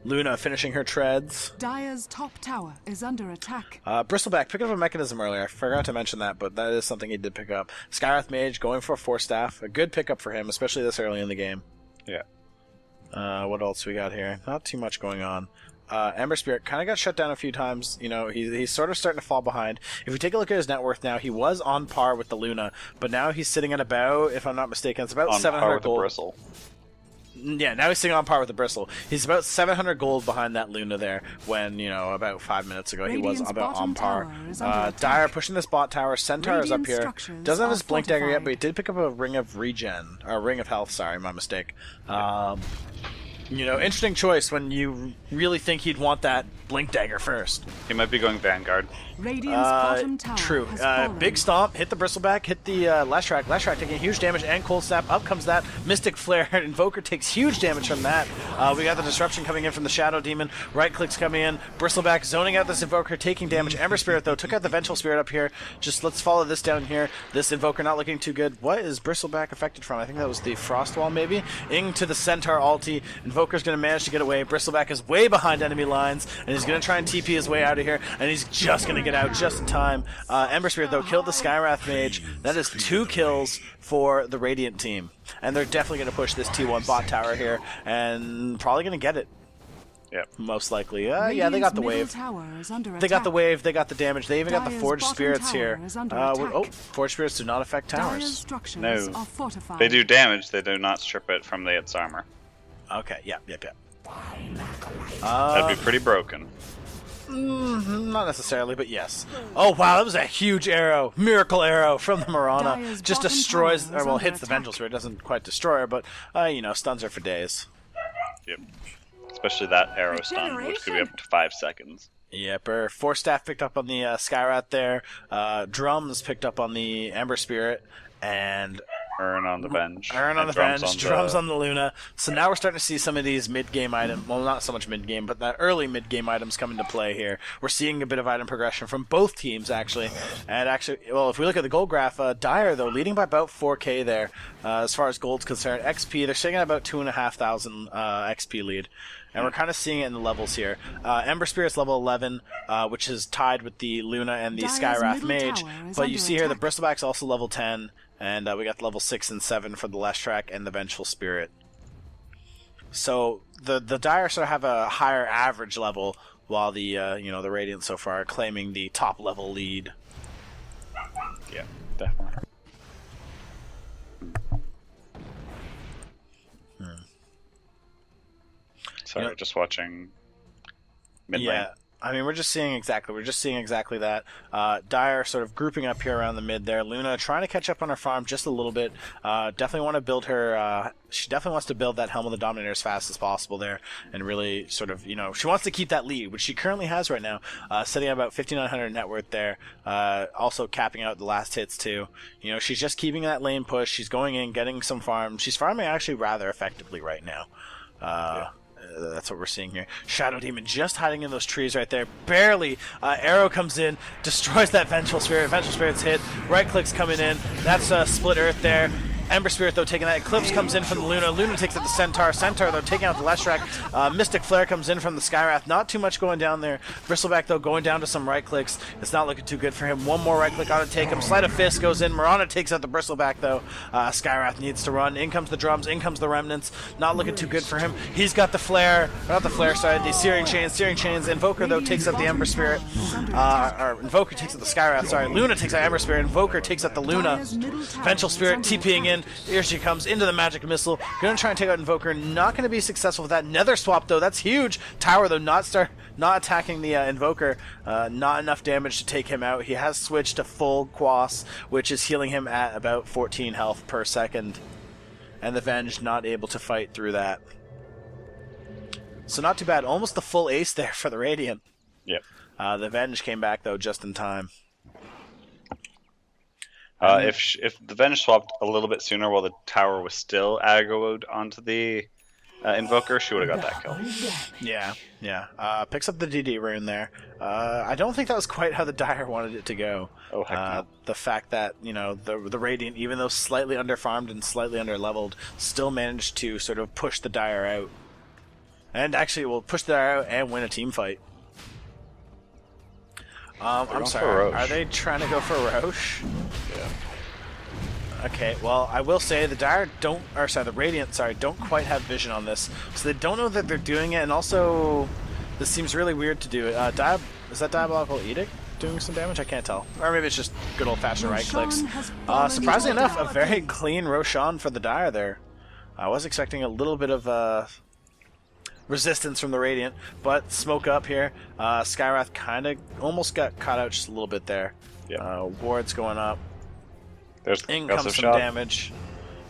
Luna finishing her treads. Dire's top tower is under attack. Bristleback picked up a mechanism earlier. I forgot to mention that, but that is something he did pick up. Skywrath Mage going for a 4-staff. A good pickup for him, especially this early in the game. Yeah. What else we got here? Not too much going on. Ember Spirit kind of got shut down a few times. You know, he's sort of starting to fall behind. If we take a look at his net worth now, he was on par with the Luna, but now he's sitting at about, if I'm not mistaken, it's about 700 gold. The Bristle. Yeah, now he's sitting on par with the Bristle. He's about 700 gold behind that Luna there, when, you know, about 5 minutes ago he was about on par. Dire pushing this bot tower. Centaur is up here. Doesn't have his Blink Dagger yet, but he did pick up a Ring of Regen. Or Ring of Health, sorry, my mistake. You know, interesting choice when you really think he'd want that Blink Dagger first. He might be going Vanguard. Radiant's bottom tower true. has Big stomp, hit the Bristleback, hit the Leshrac. Leshrac taking huge damage and Cold Snap. Up comes that Mystic Flare. Invoker takes huge damage from that. We got the disruption coming in from the Shadow Demon. Right clicks coming in. Bristleback zoning out this Invoker, taking damage. Ember Spirit, though, took out the Vengeful Spirit up here. Just let's follow this down here. This Invoker not looking too good. What is Bristleback affected from? I think that was the Frost Wall, maybe? Into the Centaur ulti. Invoker's going to manage to get away. Bristleback is way behind enemy lines, and he's going to try and TP his way out of here, and he's just going to get out just in time. Ember Spirit, though, killed the Skywrath Mage. That is 2 kills for the Radiant team. And they're definitely going to push this T1 bot tower here, and probably going to get it. Yep. Most likely. Yeah, they got the wave. They got the wave, they got the damage. They even got the Forged Spirits here. Forged Spirits do not affect towers. No. They do damage, they do not strip it from its armor. Okay, yep. That'd be pretty broken. Not necessarily, but yes. Oh, wow, that was a huge arrow. Miracle arrow from the Mirana. Just destroys, or well, hits the Vengeful Spirit. Doesn't quite destroy her, but, you know, stuns her for days. Yep. Especially that arrow stun, which could be up to 5 seconds. Yep, 4-staff picked up on the Skywrath there. Drums picked up on the Ember Spirit. And Urn on the bench. Urn on the bench, drums on the Luna. So now we're starting to see some of these mid-game items. Well, not so much mid-game, but the early mid-game items come into play here. We're seeing a bit of item progression from both teams, actually. And actually, well, if we look at the gold graph, Dire, though, leading by about 4K there as far as gold's concerned. XP, they're sitting at about 2,500 XP lead. And we're kind of seeing it in the levels here. Ember Spirit's level 11, which is tied with the Luna and the Skywrath Mage. But you see here the Bristleback's also level 10. And we got the level 6 and 7 for the Leshrac and the Vengeful Spirit. So the Dire sort of have a higher average level, while the the Radiant so far are claiming the top level lead. Yeah, definitely. Sorry, just watching mid lane. Yeah. I mean, we're just seeing exactly that. Dire sort of grouping up here around the mid there. Luna trying to catch up on her farm just a little bit. Definitely want to build her. She definitely wants to build that Helm of the Dominator as fast as possible there, and really sort of, she wants to keep that lead, which she currently has right now, sitting at about 5,900 net worth there. Also capping out the last hits too. She's just keeping that lane push. She's going in, getting some farm. She's farming actually rather effectively right now. Yeah. That's what we're seeing here. Shadow Demon just hiding in those trees right there. Barely. Arrow comes in, destroys that Vengeful Spirit. Vengeful Spirit's hit. Right click's coming in. That's Split Earth there. Ember Spirit, though, taking that. Eclipse comes in from the Luna. Luna takes out the Centaur. Centaur, though, taking out the Leshrac. Mystic Flare comes in from the Skywrath. Not too much going down there. Bristleback, though, going down to some right clicks. It's not looking too good for him. One more right click ought to take him. Sleight of Fist goes in. Mirana takes out the Bristleback, though. Skywrath needs to run. In comes the drums. In comes the Remnants. Not looking too good for him. He's got the Flare. Not the Flare, sorry. The Searing Chains. Searing Chains. Invoker, though, takes out the Ember Spirit. Or Invoker takes out the Skywrath, sorry. Luna takes out Ember Spirit. Invoker takes out the Luna. Vengeful Spirit TPing in. Here she comes into the magic missile. Gonna try and take out Invoker. Not gonna be successful with that. Nether swap, though. That's huge. Tower, though, not attacking the Invoker. Not enough damage to take him out. He has switched to full Quas, which is healing him at about 14 health per second. And the Venge not able to fight through that. So not too bad. Almost the full ace there for the Radiant. Yep. The Venge came back, though, just in time. If the Venge swapped a little bit sooner while the tower was still aggroed onto the Invoker, she would have got that kill. Yeah. Picks up the DD rune there. I don't think that was quite how the Dire wanted it to go. Oh, heck no. The fact that, the Radiant, even though slightly underfarmed and slightly underleveled, still managed to sort of push the Dire out. And actually will push the Dire out and win a team fight. I'm sorry, are they trying to go for Roche? Yeah. Okay, well, I will say the the Radiant, don't quite have vision on this. So they don't know that they're doing it, and also, this seems really weird to do it. Is that Diabolical Edict doing some damage? I can't tell. Or maybe it's just good old-fashioned right clicks. Surprisingly enough, a very clean Roshan for the Dire there. I was expecting a little bit of resistance from the Radiant, but smoke up here. Skywrath kind of almost got caught out just a little bit there. Yep. Ward's going up. In comes some damage.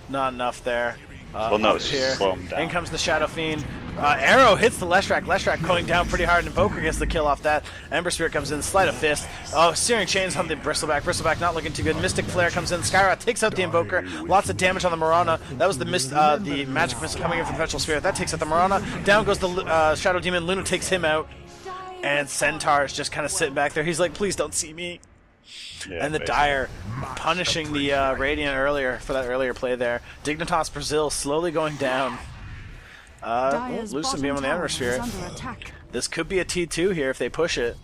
Not enough there. Well, no, it's here. slow him down. In comes the Shadow Fiend. Arrow hits the Leshrac. Leshrac going down pretty hard, and Invoker gets the kill off that. Ember Spirit comes in, Sleight of Fist. Oh, Searing Chains on the Bristleback. Bristleback not looking too good. Mystic Flare comes in. Skywrath takes out the Invoker. Lots of damage on the Mirana. That was the Magic Missile coming in from the Vengeful Spirit. That takes out the Mirana. Down goes the Shadow Demon. Luna takes him out. And Centaur is just kind of sitting back there. He's like, please don't see me. Yeah, and the Dire punishing the Radiant earlier for that earlier play there. Dignitas Brazil slowly going down. Lose some beam on the Ember Spirit. This could be a T2 here if they push it.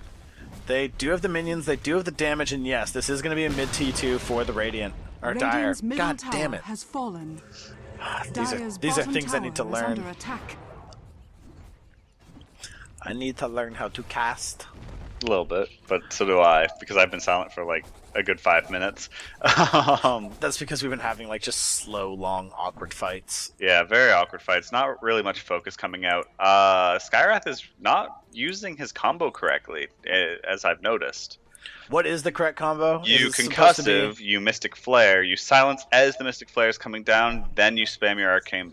They do have the minions, they do have the damage, and yes, this is going to be a mid T2 for the Radiant. Or Dire. God damn it. These are things I need to learn. I need to learn how to cast. A little bit, but so do I, because I've been silent for like a good 5 minutes. That's because we've been having like just slow, long, awkward fights. Yeah, very awkward fights. Not really much focus coming out. Skywrath is not using his combo correctly, as I've noticed. What is the correct combo? You concussive, you Mystic Flare, you silence as the Mystic Flare is coming down, then you spam your Arcane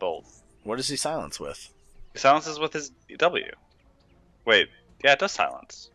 Bolt. What does he silence with? He silences with his W. Wait, yeah, it does silence.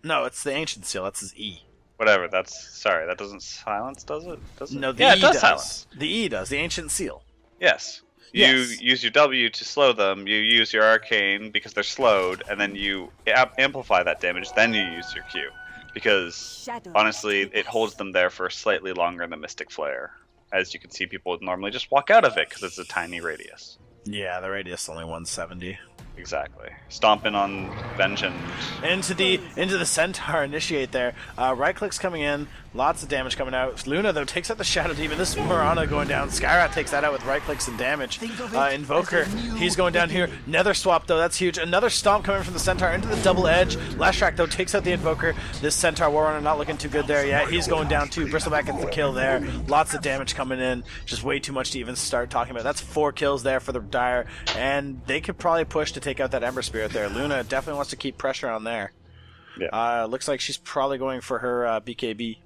No, it's the Ancient Seal. That's his E. Whatever. Sorry. That doesn't silence, does it? Does it? No, the yeah, E it does does. silence. The E does. The Ancient Seal. Yes. You use your W to slow them. You use your Arcane because they're slowed, and then you amplify that damage. Then you use your Q, because honestly, it holds them there for slightly longer than Mystic Flare. As you can see, people would normally just walk out of it because it's a tiny radius. Yeah, the radius is only 170. Exactly. Stomping on Vengeance. Into the Centaur initiate there. Right click's coming in. Lots of damage coming out. Luna, though, takes out the Shadow Demon. This is Mirana going down. Skyrat takes that out with right clicks and damage. Invoker, he's going down here. Nether Swap, though, that's huge. Another Stomp coming from the Centaur into the double edge. Lashrak, though, takes out the Invoker. This Centaur Warrunner not looking too good there yet. He's going down, too. Bristleback gets the kill there. Lots of damage coming in. Just way too much to even start talking about. That's 4 kills there for the Dire, and they could probably push to take out that Ember Spirit there. Luna definitely wants to keep pressure on there. Yeah. Looks like she's probably going for her BKB.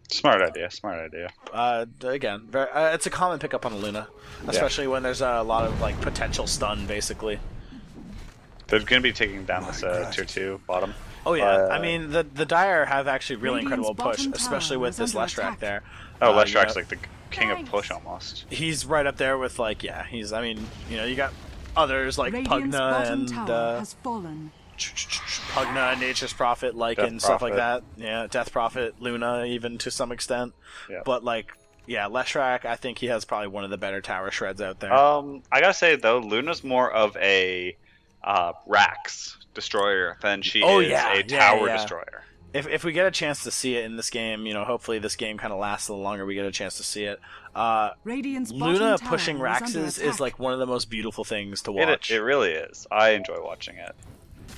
Smart idea. Again, it's a common pickup on a Luna, especially when there's a lot of like potential stun, basically. They're going to be taking down this tier 2 bottom. Oh yeah, I mean the Dire have actually really incredible push, especially with this Leshrac there. Oh, Leshrac's like the king of push almost. He's right up there with like he's you got others like Pugna and Pugna, Nature's Prophet, and stuff like that. Yeah, Death Prophet, Luna, even to some extent. Yeah. But Leshrac, I think he has probably one of the better tower shreds out there. I gotta say though, Luna's more of a Rax destroyer than she is a tower destroyer. If we get a chance to see it in this game, hopefully this game kind of lasts a little longer. We get a chance to see it. Luna pushing Raxes is like one of the most beautiful things to watch. It really is. I enjoy watching it.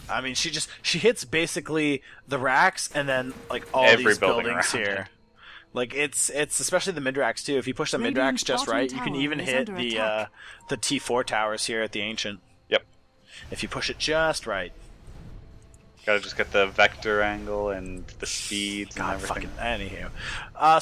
I mean, she hits basically the racks and then like all every these buildings here. Like it's especially the mid racks too. If you push the mid racks just right, you can even hit the T4 towers here at the Ancient. Yep. If you push it just right. Gotta just get the vector angle and the speeds and everything. Anywho.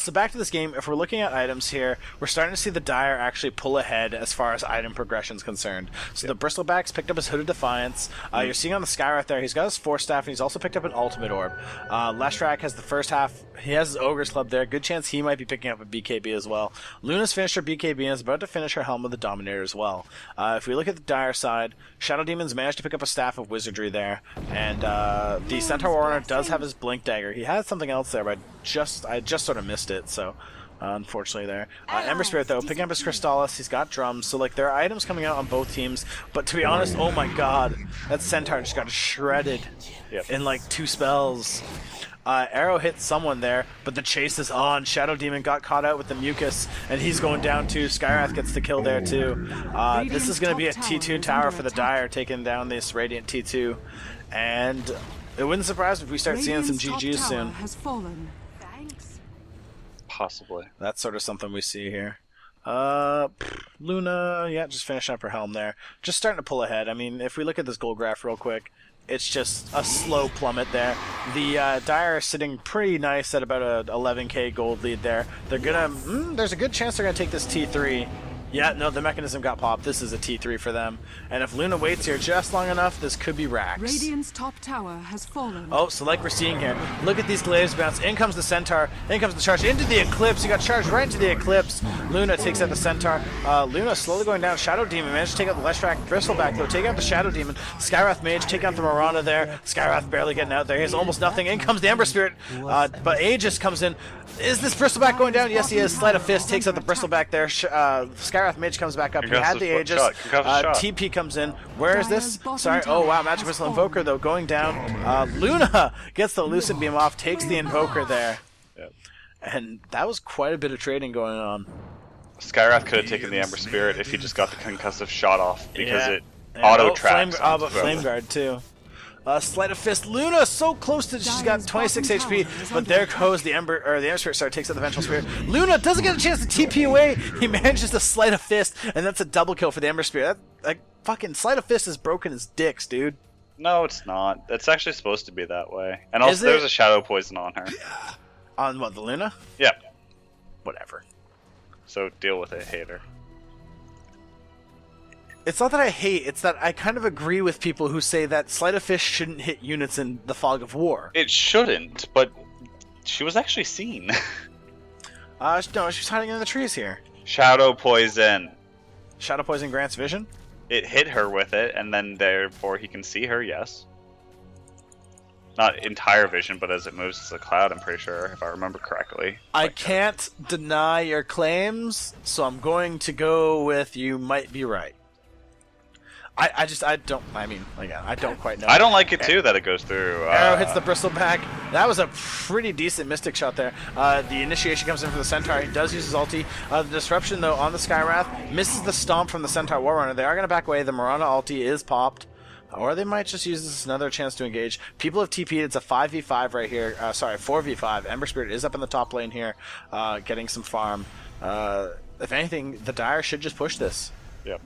So back to this game. If we're looking at items here, we're starting to see the Dire actually pull ahead as far as item progression is concerned. So the Bristleback's picked up his Hooded Defiance. You're seeing on the Skyrath there, he's got his Force Staff, and he's also picked up an Ultimate Orb. Leshrac has the first half. He has his Ogre's Club there. Good chance he might be picking up a BKB as well. Luna's finished her BKB and is about to finish her Helm of the Dominator as well. If we look at the Dire side, Shadow Demon's managed to pick up a Staff of Wizardry there, and the Centaur Warrunner does have his Blink Dagger. He had something else there, but I just sort of missed it, so unfortunately there. Ember Spirit, though, picking up his Crystallis. He's got drums, so there are items coming out on both teams, but to be honest, oh my god, that Centaur just got shredded in 2 spells. Arrow hit someone there, but the chase is on. Shadow Demon got caught out with the Mucus, and he's going down too. Skyrath gets the kill there too. This is going to be a T2 tower for the Dire, taking down this Radiant T2, and it wouldn't surprise me if we start seeing some GGs soon. Possibly. That's sort of something we see here. Luna, just finishing up her helm there. Just starting to pull ahead. I mean, if we look at this gold graph real quick, it's just a slow plummet there. The Dire are sitting pretty nice at about a 11k gold lead there. They're gonna, there's a good chance they're gonna take this T3. Yeah, no, the mechanism got popped. This is a T3 for them. And if Luna waits here just long enough, this could be Rax. Radiant's top tower has fallen. Oh, so like we're seeing here, look at these glaives bounce. In comes the Centaur. In comes the charge into the Eclipse. He got charged right into the Eclipse. Luna takes out the Centaur. Luna slowly going down. Shadow Demon managed to take out the Leshrac Bristleback, though. Take out the Shadow Demon. Skyrath Mage take out the Mirana there. Skyrath barely getting out there. He has almost nothing. In comes the Ember Spirit. But Aegis comes in. Is this Bristleback going down? Yes, he is. Sleight of Fist takes out the Bristleback there. Skyrath Mage comes back up. He had the Aegis. TP comes in. Where is this? Sorry. Oh, wow. Magic Missile Invoker, though, going down. Luna gets the Lucid Beam off, takes the Invoker there. Yep. And that was quite a bit of trading going on. Skyrath could have taken the Ember Spirit if he just got the concussive shot off, because it auto-traps. But Flame Guard, too. Sleight of Fist. Luna so close to, she's got 26 HP, but there goes the Ember Spirit. Sorry, takes out the Vengeful Spirit. Luna doesn't get a chance to TP away. He manages to Sleight of Fist, and that's a double kill for the Ember Spirit. Fucking Sleight of Fist is broken as dicks, dude. No, it's not. It's actually supposed to be that way. And also, there's a Shadow Poison on her. On what, the Luna? Yeah. Whatever. So deal with it, hater. It's not that I hate, it's that I kind of agree with people who say that Sleight of Fist shouldn't hit units in the Fog of War. It shouldn't, but She was actually seen. No, she's hiding in the trees here. Shadow poison. Shadow poison grants vision? It hit her with it, and then therefore he can see her, yes. Not entire vision, but as it moves as a cloud, I'm pretty sure, if I remember correctly. I can't deny your claims, so I'm going to go with you might be right. I don't quite know. I don't like it too that it goes through. Arrow hits the bristleback. That was a pretty decent Mystic shot there. The initiation comes in for the Centaur. He does use his ulti. The disruption, though, on the Skywrath misses the stomp from the Centaur Warrunner. They are going to back away. The Mirana ulti is popped. Or they might just use this as another chance to engage. People have TP'd. It's a 5v5 right here. 4v5. Ember Spirit is up in the top lane here, getting some farm. If anything, the Dire should just push this. Yep.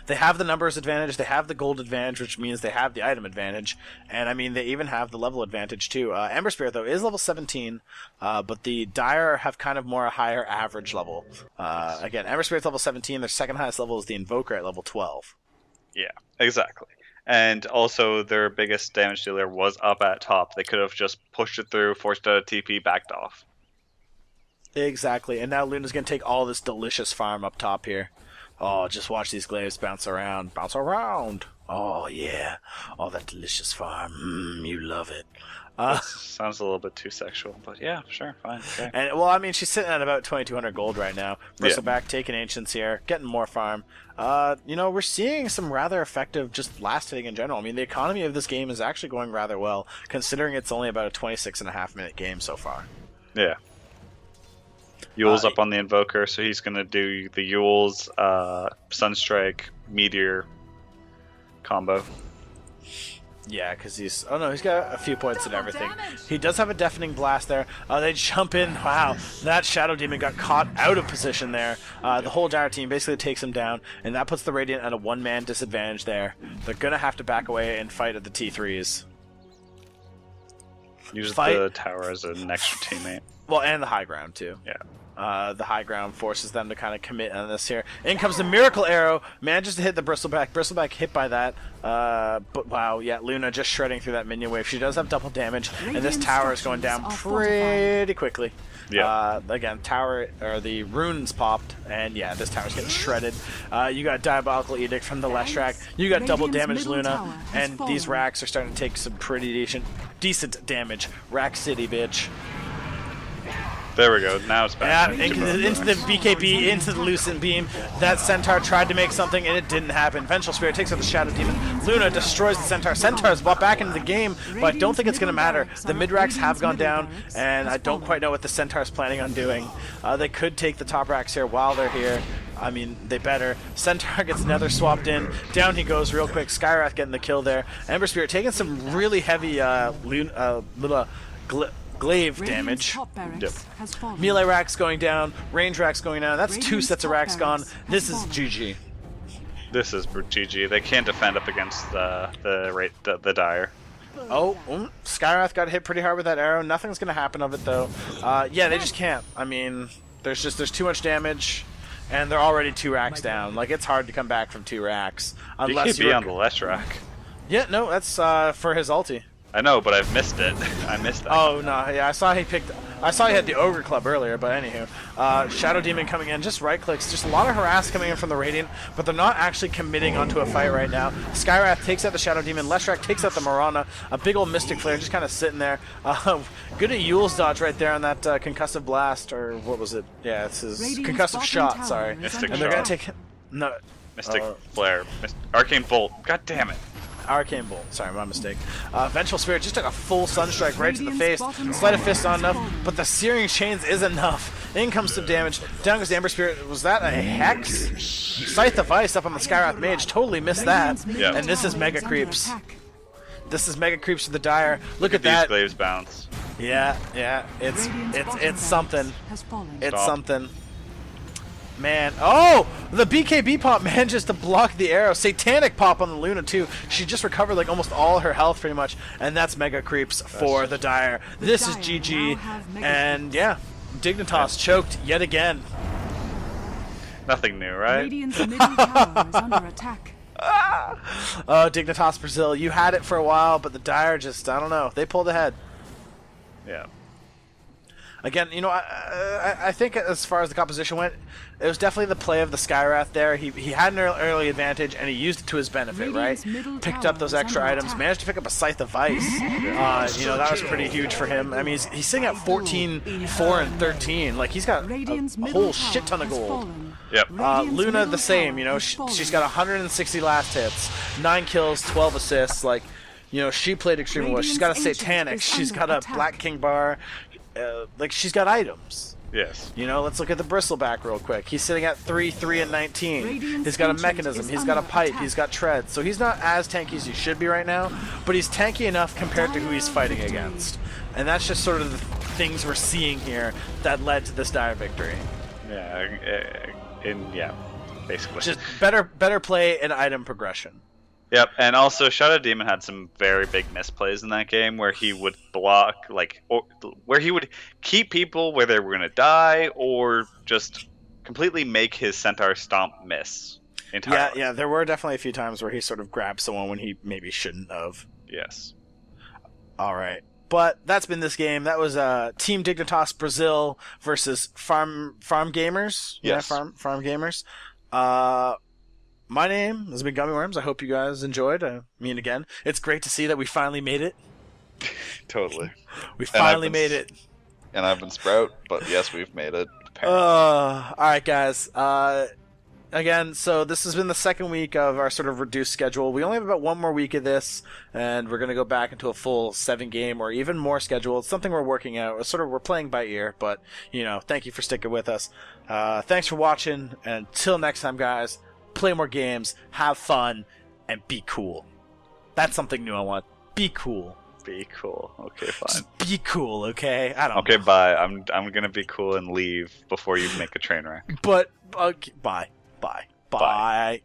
They have the numbers advantage, they have the gold advantage, which means they have the item advantage, and I mean they even have the level advantage too. Ember Spirit though is level 17, but the Dire have kind of more a higher average level. Again, Ember Spirit's level 17, their second highest level is the Invoker at level 12. Yeah, exactly. And also their biggest damage dealer was up at top. They could have just pushed it through, forced out a TP, backed off. Exactly, and now Luna's going to take all this delicious farm up top here. Oh, just watch these glaives bounce around. Bounce around! Oh, yeah. All that delicious farm. You love it. Sounds a little bit too sexual, but yeah, sure, fine. Okay. And well, I mean, she's sitting at about 2,200 gold right now. Bristleback taking Ancients here, getting more farm. We're seeing some rather effective just last hitting in general. I mean, the economy of this game is actually going rather well, considering it's only about a 26.5-minute game so far. Yeah. Yule's up on the Invoker, so he's going to do the Yule's Sunstrike, Meteor combo. Yeah, because he's got a few points and everything. He does have a Deafening Blast there. They jump in. Wow, that Shadow Demon got caught out of position there. The whole Dire team basically takes him down, and that puts the Radiant at a one-man disadvantage there. They're going to have to back away and fight at the T3s. Use the tower as an extra teammate. Well, and the high ground, too. Yeah. The high ground forces them to kind of commit on this here. In comes the Miracle Arrow. Manages to hit the Bristleback. Bristleback hit by that. But wow, yeah, Luna just shredding through that minion wave. She does have double damage, and this tower is going down pretty quickly. Yeah. Again, the runes popped, and yeah, this tower's getting shredded. You got Diabolical Edict from the Leshrac. You got double damage Luna, and these racks are starting to take some pretty decent damage. Rack City, bitch. There we go. Now it's back. Yeah, into the BKB, into the Lucent Beam. That Centaur tried to make something, and it didn't happen. Vengeful Spirit takes out the Shadow Demon. Luna destroys the Centaur. Centaur's brought back into the game, but I don't think it's going to matter. The mid-racks have gone down, and I don't quite know what the Centaur's planning on doing. They could take the top racks here while they're here. I mean, they better. Centaur gets Nether swapped in. Down he goes real quick. Skywrath getting the kill there. Ember Spirit taking some really heavy glaive damage. Yep. Melee racks going down, range racks going down. That's two sets of racks gone. This is GG. This is GG. They can't defend up against the Dire. Skywrath got hit pretty hard with that arrow. Nothing's gonna happen of it though. Yeah, they just can't. I mean, there's too much damage, and they're already 2 racks down. Like, it's hard to come back from 2 racks unless you could be on the Leshrac. Yeah, no, that's for his ulti. I know, but I've missed it. I missed that. Oh no, yeah, I saw he had the Ogre Club earlier, but anywho. Shadow Demon coming in, just right clicks, just a lot of harass coming in from the Radiant, but they're not actually committing onto a fight right now. Skywrath takes out the Shadow Demon, Leshrac takes out the Mirana, a big old Mystic Flare just kind of sitting there. Good at Yule's dodge right there on that concussive blast, or what was it? Yeah, it's his concussive shot, sorry. Mystic and they're shot. gonna take Mystic Flare. Arcane Bolt. God damn it. Arcane Bolt. Sorry, my mistake. Vengeful Spirit just took a full Sunstrike right to the face. Sleight of Fist not enough, but the Searing Chains is enough. In comes some damage. Down goes the Ember Spirit. Was that a Hex? Scythe of Ice up on the Skywrath Mage. Totally missed that. Yeah. And this is Mega Creeps. This is Mega Creeps to the Dire. Look at These that. glaives bounce. Yeah. It's something. It's something. Man, the BKB pop manages to block the arrow. Satanic pop on the Luna too. She just recovered like almost all her health pretty much, and that's Mega Creeps for the Dire. This is GG, and yeah, Dignitas choked yet again. Nothing new, right? Radiant's middle tower is under attack. Dignitas Brazil, you had it for a while, but the Dire just, I don't know, they pulled ahead. Yeah. Again, I think as far as the composition went, it was definitely the play of the Skywrath there. He had an early advantage, and he used it to his benefit, right? Picked up those extra items, managed to pick up a Scythe of Ice. That was pretty huge for him. I mean, he's sitting at 14, 4, and 13. Like, he's got a whole shit ton of gold. Yep. Luna, the same. She's got 160 last hits, 9 kills, 12 assists. Like, she played extremely well. She's got a Satanic. She's got a Black King bar. She's got items. Yes. Let's look at the Bristleback real quick. He's sitting at 3, 3, and 19. He's got a Mechanism. He's got a Pipe. He's got Tread. So he's not as tanky as he should be right now, but he's tanky enough compared to who he's fighting against. And that's just sort of the things we're seeing here that led to this dire victory. Yeah, basically. Just better play and item progression. Yep, and also Shadow Demon had some very big misplays in that game where he would block, where he would keep people where they were going to die, or just completely make his Centaur Stomp miss entirely. Yeah, there were definitely a few times where he sort of grabbed someone when he maybe shouldn't have. Yes. All right. But that's been this game. That was Team Dignitas Brazil versus Farm Gamers. Yes. Yeah, Farm Gamers. My name has been Gummy Worms. I hope you guys enjoyed. Again, it's great to see that we finally made it. Totally. We finally made it. And I've been Sproutt, but yes, we've made it. All right, guys. Again, so this has been the second week of our sort of reduced schedule. We only have about one more week of this, and we're going to go back into a full 7-game or even more schedule. It's something we're working out. We're playing by ear, but, thank you for sticking with us. Thanks for watching, and until next time, guys. Play more games, have fun, and be cool. That's something new I want. Be cool. Be cool. Okay, fine. Just be cool, okay? I don't Okay, know. bye. I'm gonna be cool and leave before you make a train wreck. But, bye. Bye.